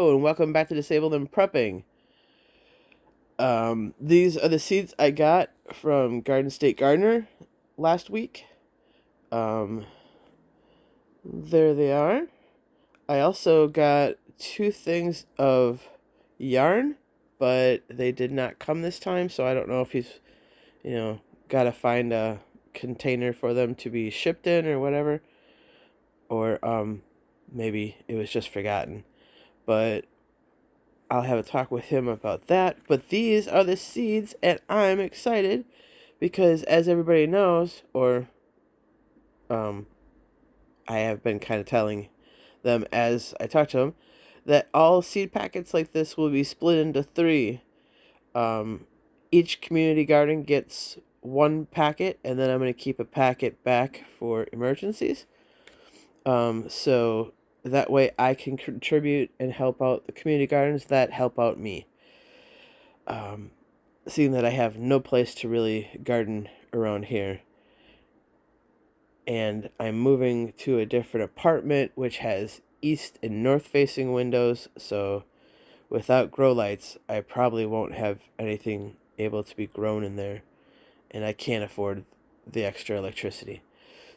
Hello, and welcome back to Disabled and Prepping. These are the seeds I got from Garden State Gardener last week. There they are. I also got 2 things of yarn, but they did not come this time, so I don't know if he's, got to find a container for them to be shipped in or whatever. Or, maybe it was just forgotten. But I'll have a talk with him about that. But these are the seeds, and I'm excited because, as everybody knows, or I have been kind of telling them as I talk to them, that all seed packets like this will be split into 3. Each community garden gets 1 packet, and then I'm going to keep a packet back for emergencies. So that way I can contribute and help out the community gardens that help out me. Seeing that I have no place to really garden around here. And I'm moving to a different apartment which has east and north facing windows, so without grow lights I probably won't have anything able to be grown in there, and I can't afford the extra electricity.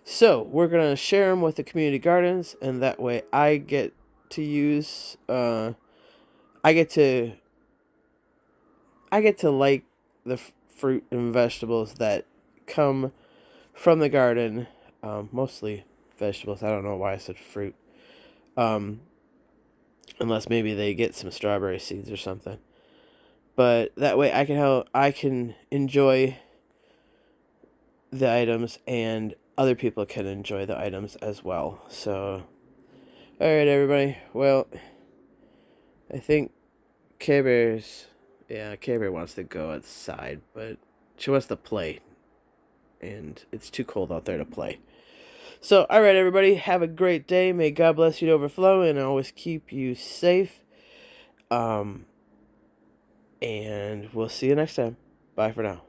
So we're gonna share them with the community gardens, and that way I get to use I get to like the fruit and vegetables that come from the garden, mostly vegetables. I don't know why I said fruit, unless maybe they get some strawberry seeds or something. But that way I can enjoy the items, and other people can enjoy the items as well. So, all right, everybody. Well, I think Care Bear wants to go outside, but she wants to play, and it's too cold out there to play. So, all right, everybody, have a great day. May God bless you to overflow, and always keep you safe. And we'll see you next time. Bye for now.